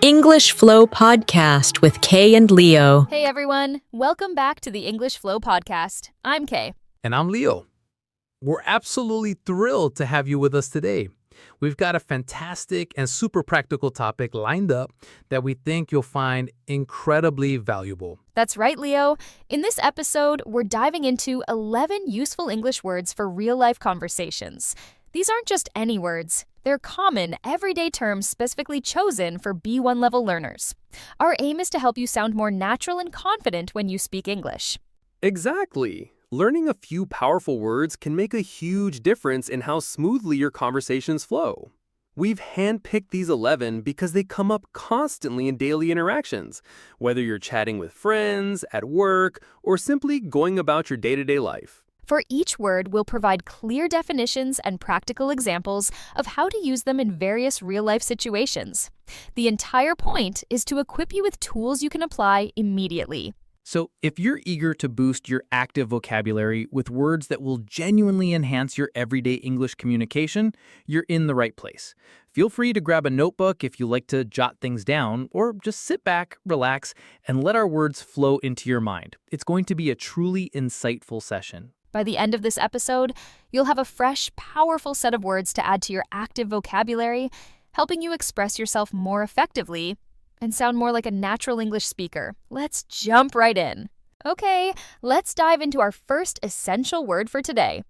English Flow Podcast with Kei and Leo. Hey everyone, welcome back to the English Flow Podcast. I'm Kei. And I'm Leo. We're absolutely thrilled to have you with us today. We've got a fantastic and super practical topic lined up that we think you'll find incredibly valuable. That's right, Leo. In this episode, we're diving into 11 useful English words for real-life conversations. These aren't just any words. They're common, everyday terms specifically chosen for B1 level learners. Our aim is to help you sound more natural and confident when you speak English. Exactly. Learning a few powerful words can make a huge difference in how smoothly your conversations flow. We've handpicked these 11 because they come up constantly in daily interactions, whether you're chatting with friends, at work, or simply going about your day-to-day life. For each word, we'll provide clear definitions and practical examples of how to use them in various real-life situations. The entire point is to equip you with tools you can apply immediately. So if you're eager to boost your active vocabulary with words that will genuinely enhance your everyday English communication, you're in the right place. Feel free to grab a notebook if you like to jot things down, or just sit back, relax, and let our words flow into your mind. It's going to be a truly insightful session. By the end of this episode, you'll have a fresh, powerful set of words to add to your active vocabulary, helping you express yourself more effectively and sound more like a natural English speaker. Let's jump right in. Okay, let's dive into our first essential word for today.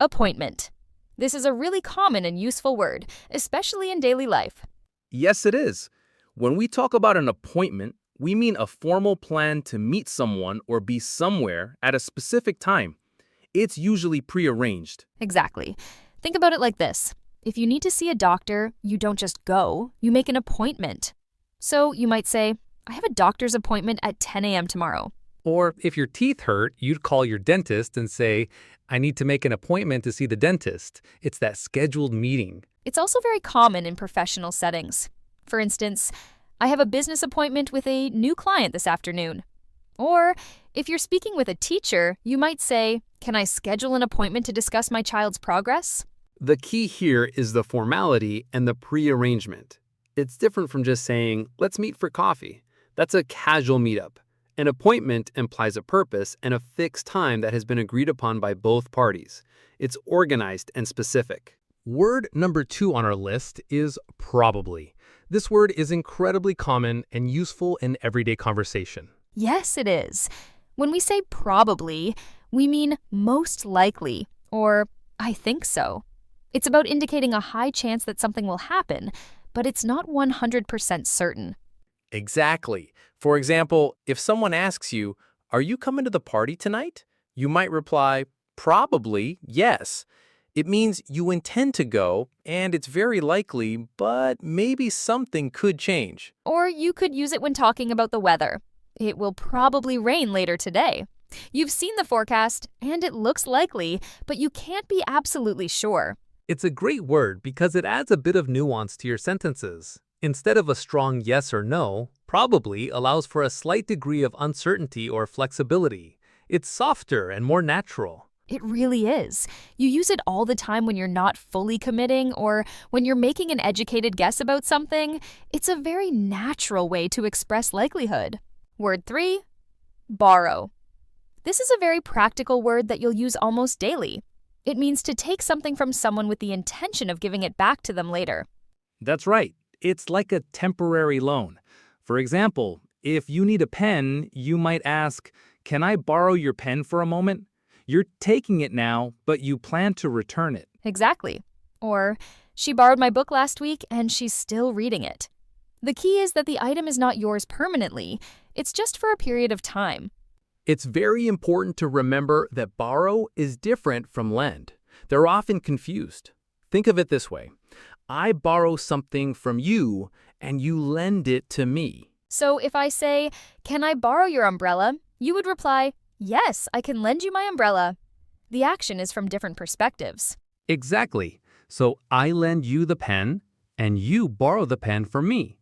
Appointment. This is a really common and useful word, especially in daily life. Yes, it is. When we talk about an appointment, we mean a formal plan to meet someone or be somewhere at a specific time. It's usually prearranged. Exactly. Think about it like this. If you need to see a doctor, you don't just go, you make an appointment. So you might say, I have a doctor's appointment at 10 a.m. tomorrow. Or if your teeth hurt, you'd call your dentist and say, I need to make an appointment to see the dentist. It's that scheduled meeting. It's also very common in professional settings. For instance, I have a business appointment with a new client this afternoon. Or if you're speaking with a teacher, you might say, can I schedule an appointment to discuss my child's progress? The key here is the formality and the prearrangement. It's different from just saying, let's meet for coffee. That's a casual meetup. An appointment implies a purpose and a fixed time that has been agreed upon by both parties. It's organized and specific. Word number 2 on our list is probably. This word is incredibly common and useful in everyday conversation. Yes, it is. When we say probably, we mean most likely, or I think so. It's about indicating a high chance that something will happen, but it's not 100% certain. Exactly. For example, if someone asks you, are you coming to the party tonight? You might reply, probably, yes. It means you intend to go, and it's very likely, but maybe something could change. Or you could use it when talking about the weather. It will probably rain later today. You've seen the forecast, and it looks likely, but you can't be absolutely sure. It's a great word because it adds a bit of nuance to your sentences. Instead of a strong yes or no, probably allows for a slight degree of uncertainty or flexibility. It's softer and more natural. It really is. You use it all the time when you're not fully committing or when you're making an educated guess about something. It's a very natural way to express likelihood. Word 3, borrow. This is a very practical word that you'll use almost daily. It means to take something from someone with the intention of giving it back to them later. That's right. It's like a temporary loan. For example, if you need a pen, you might ask, can I borrow your pen for a moment? You're taking it now, but you plan to return it. Exactly. Or, she borrowed my book last week and she's still reading it. The key is that the item is not yours permanently. It's just for a period of time. It's very important to remember that borrow is different from lend. They're often confused. Think of it this way. I borrow something from you and you lend it to me. So if I say, can I borrow your umbrella? You would reply, yes, I can lend you my umbrella. The action is from different perspectives. Exactly. So I lend you the pen and you borrow the pen from me.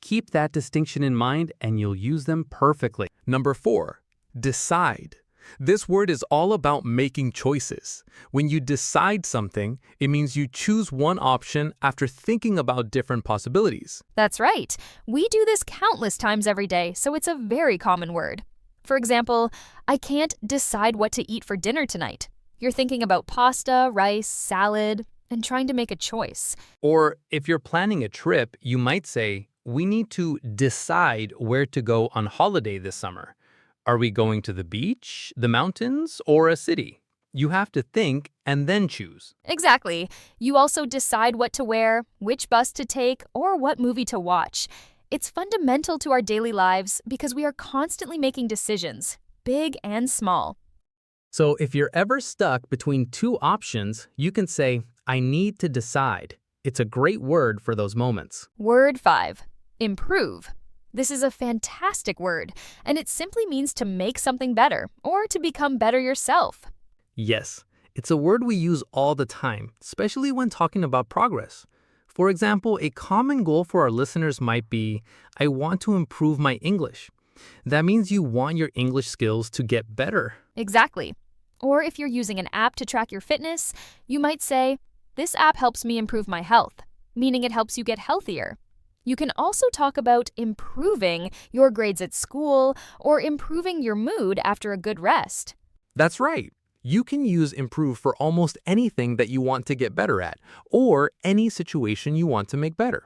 Keep that distinction in mind and you'll use them perfectly. Number 4, decide. This word is all about making choices. When you decide something, it means you choose one option after thinking about different possibilities. That's right. We do this countless times every day, so it's a very common word. For example, I can't decide what to eat for dinner tonight. You're thinking about pasta, rice, salad, and trying to make a choice. Or if you're planning a trip, you might say, we need to decide where to go on holiday this summer. Are we going to the beach, the mountains, or a city? You have to think and then choose. Exactly. You also decide what to wear, which bus to take, or what movie to watch. It's fundamental to our daily lives because we are constantly making decisions, big and small. So if you're ever stuck between two options, you can say, I need to decide. It's a great word for those moments. Word 5. Improve. This is a fantastic word, and it simply means to make something better or to become better yourself. Yes, it's a word we use all the time, especially when talking about progress. For example, a common goal for our listeners might be, I want to improve my English. That means you want your English skills to get better. Exactly. Or if you're using an app to track your fitness, you might say, this app helps me improve my health, meaning it helps you get healthier. You can also talk about improving your grades at school or improving your mood after a good rest. That's right. You can use improve for almost anything that you want to get better at, or any situation you want to make better.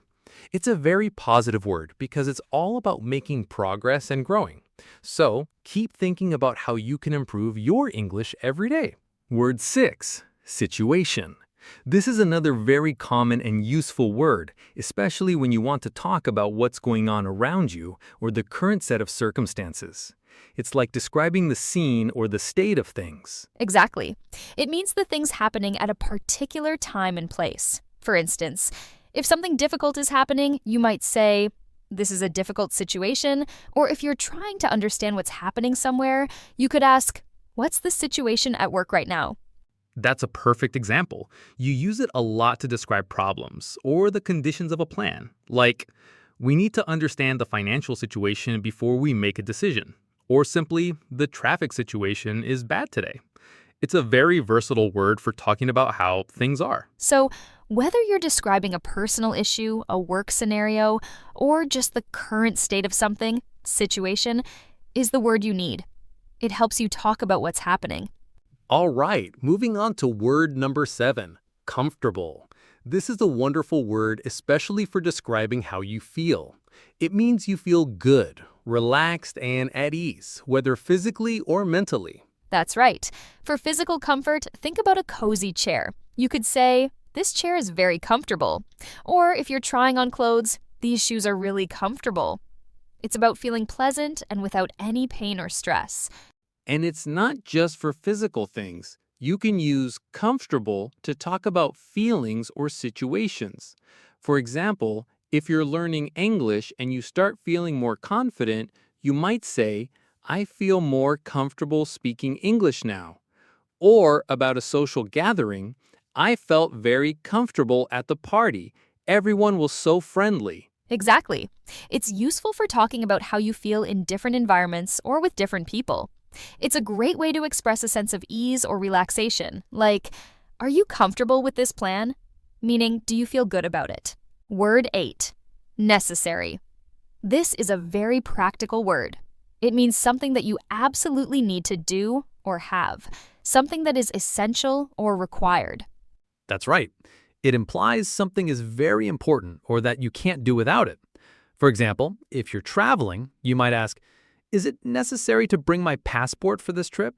It's a very positive word because it's all about making progress and growing. So keep thinking about how you can improve your English every day. Word 6, situation. This is another very common and useful word, especially when you want to talk about what's going on around you or the current set of circumstances. It's like describing the scene or the state of things. Exactly. It means the things happening at a particular time and place. For instance, if something difficult is happening, you might say, this is a difficult situation, or if you're trying to understand what's happening somewhere, you could ask, what's the situation at work right now? That's a perfect example. You use it a lot to describe problems or the conditions of a plan. Like, we need to understand the financial situation before we make a decision. Or simply, the traffic situation is bad today. It's a very versatile word for talking about how things are. So, whether you're describing a personal issue, a work scenario, or just the current state of something, situation is the word you need. It helps you talk about what's happening. All right, moving on to word number 7, comfortable. This is a wonderful word, especially for describing how you feel. It means you feel good, relaxed, and at ease, whether physically or mentally. That's right. For physical comfort, think about a cozy chair. You could say, this chair is very comfortable. Or if you're trying on clothes, these shoes are really comfortable. It's about feeling pleasant and without any pain or stress. And it's not just for physical things. You can use comfortable to talk about feelings or situations. For example, if you're learning English and you start feeling more confident, you might say, I feel more comfortable speaking English now. Or about a social gathering, I felt very comfortable at the party. Everyone was so friendly. Exactly. It's useful for talking about how you feel in different environments or with different people. It's a great way to express a sense of ease or relaxation, like, are you comfortable with this plan? Meaning, do you feel good about it? Word 8, necessary. This is a very practical word. It means something that you absolutely need to do or have, something that is essential or required. That's right. It implies something is very important or that you can't do without it. For example, if you're traveling, you might ask, is it necessary to bring my passport for this trip?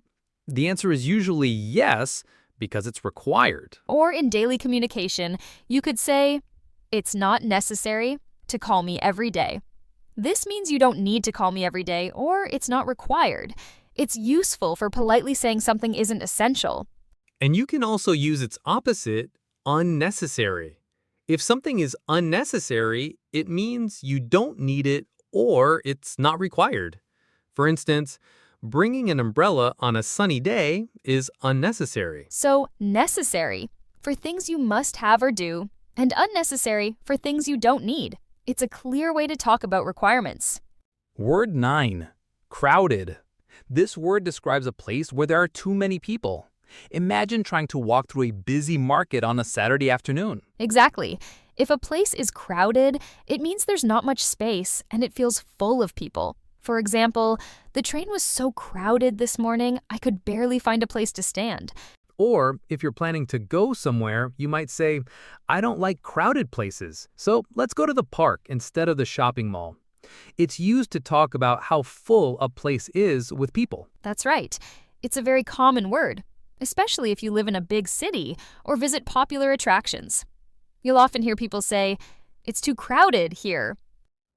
The answer is usually yes, because it's required. Or in daily communication, you could say, it's not necessary to call me every day. This means you don't need to call me every day, or it's not required. It's useful for politely saying something isn't essential. And you can also use its opposite, unnecessary. If something is unnecessary, it means you don't need it or it's not required. For instance, bringing an umbrella on a sunny day is unnecessary. So, necessary for things you must have or do, and unnecessary for things you don't need. It's a clear way to talk about requirements. Word 9, crowded. This word describes a place where there are too many people. Imagine trying to walk through a busy market on a Saturday afternoon. Exactly. If a place is crowded, it means there's not much space and it feels full of people. For example, the train was so crowded this morning, I could barely find a place to stand. Or if you're planning to go somewhere, you might say, I don't like crowded places, so let's go to the park instead of the shopping mall. It's used to talk about how full a place is with people. That's right. It's a very common word, especially if you live in a big city or visit popular attractions. You'll often hear people say, it's too crowded here.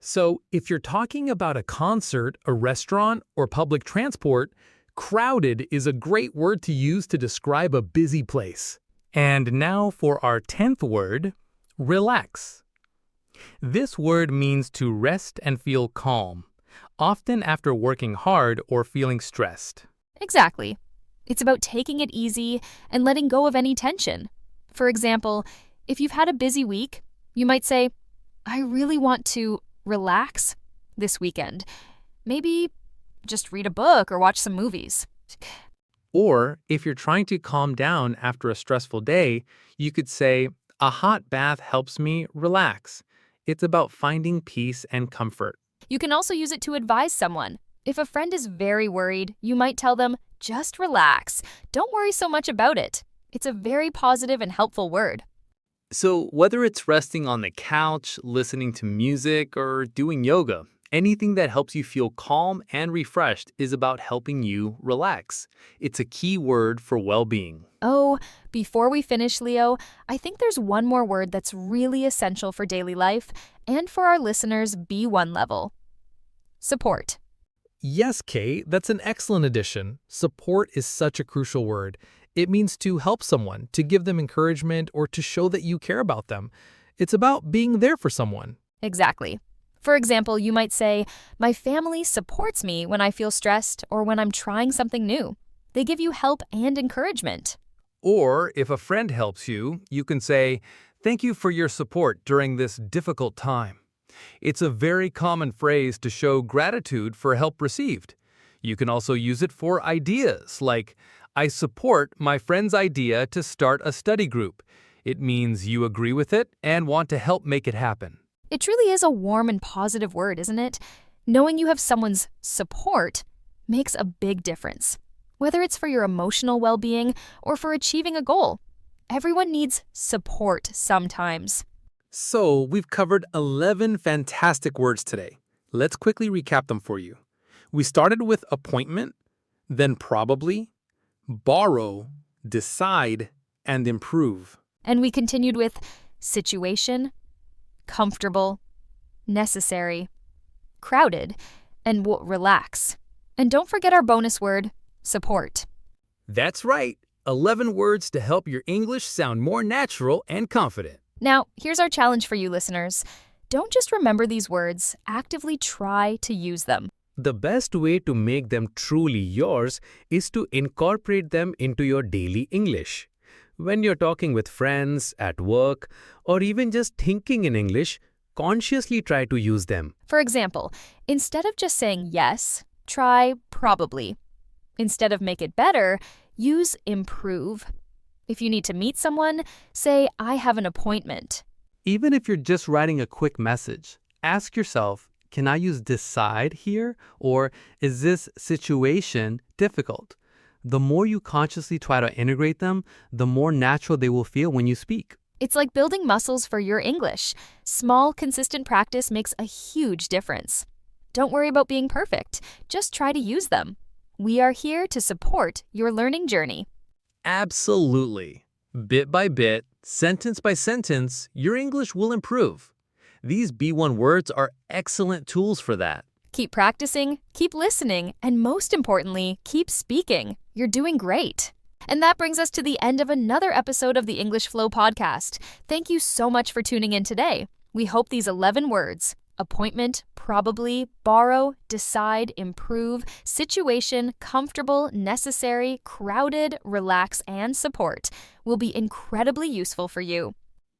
So if you're talking about a concert, a restaurant, or public transport, crowded is a great word to use to describe a busy place. And now for our 10th word, relax. This word means to rest and feel calm, often after working hard or feeling stressed. Exactly. It's about taking it easy and letting go of any tension. For example, if you've had a busy week, you might say, I really want to relax this weekend. Maybe just read a book or watch some movies. Or if you're trying to calm down after a stressful day, you could say, a hot bath helps me relax. It's about finding peace and comfort. You can also use it to advise someone. If a friend is very worried, you might tell them, just relax. Don't worry so much about it. It's a very positive and helpful word. So whether it's resting on the couch, listening to music, or doing yoga, anything that helps you feel calm and refreshed is about helping you relax. It's a key word for well-being. Oh, before we finish, Leo, I think there's one more word that's really essential for daily life and for our listeners' B1 level. Support. Yes, Kei, that's an excellent addition. Support is such a crucial word. It means to help someone, to give them encouragement, or to show that you care about them. It's about being there for someone. Exactly. For example, you might say, my family supports me when I feel stressed or when I'm trying something new. They give you help and encouragement. Or if a friend helps you, you can say, thank you for your support during this difficult time. It's a very common phrase to show gratitude for help received. You can also use it for ideas, like, I support my friend's idea to start a study group. It means you agree with it and want to help make it happen. It truly is a warm and positive word, isn't it? Knowing you have someone's support makes a big difference. Whether it's for your emotional well-being or for achieving a goal, everyone needs support sometimes. So, we've covered 11 fantastic words today. Let's quickly recap them for you. We started with appointment, then probably, borrow, decide, and improve. And we continued with situation, comfortable, necessary, crowded, and relax. And don't forget our bonus word, support. That's right, 11 words to help your English sound more natural and confident. Now, here's our challenge for you listeners. Don't just remember these words, actively try to use them. The best way to make them truly yours is to incorporate them into your daily English. When you're talking with friends, at work, or even just thinking in English, consciously try to use them. For example, instead of just saying yes, try probably. Instead of make it better, use improve. If you need to meet someone, say, I have an appointment. Even if you're just writing a quick message, ask yourself, can I use decide here? Or is this situation difficult? The more you consciously try to integrate them, the more natural they will feel when you speak. It's like building muscles for your English. Small, consistent practice makes a huge difference. Don't worry about being perfect. Just try to use them. We are here to support your learning journey. Absolutely. Bit by bit, sentence by sentence, your English will improve. These B1 words are excellent tools for that. Keep practicing, keep listening, and most importantly, keep speaking. You're doing great. And that brings us to the end of another episode of the English Flow podcast. Thank you so much for tuning in today. We hope these 11 words, appointment, probably, borrow, decide, improve, situation, comfortable, necessary, crowded, relax, and support, will be incredibly useful for you.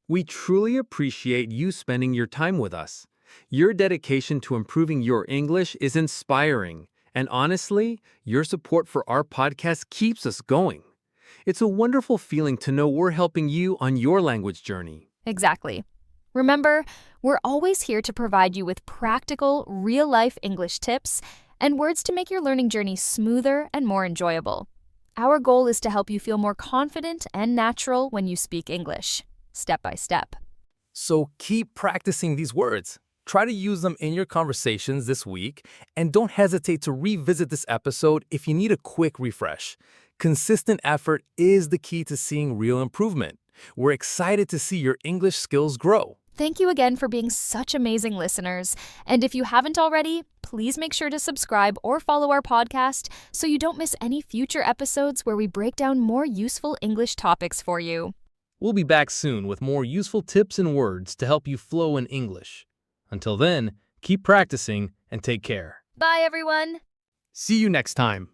We truly appreciate you spending your time with us. Your dedication to improving your English is inspiring, And honestly, your support for our podcast keeps us going. It's a wonderful feeling to know we're helping you on your language journey. Exactly. Remember, we're always here to provide you with practical, real-life English tips and words to make your learning journey smoother and more enjoyable. Our goal is to help you feel more confident and natural when you speak English, step by step. So keep practicing these words. Try to use them in your conversations this week, and don't hesitate to revisit this episode if you need a quick refresh. Consistent effort is the key to seeing real improvement. We're excited to see your English skills grow. Thank you again for being such amazing listeners. And if you haven't already, please make sure to subscribe or follow our podcast so you don't miss any future episodes where we break down more useful English topics for you. We'll be back soon with more useful tips and words to help you flow in English. Until then, keep practicing and take care. Bye, everyone. See you next time.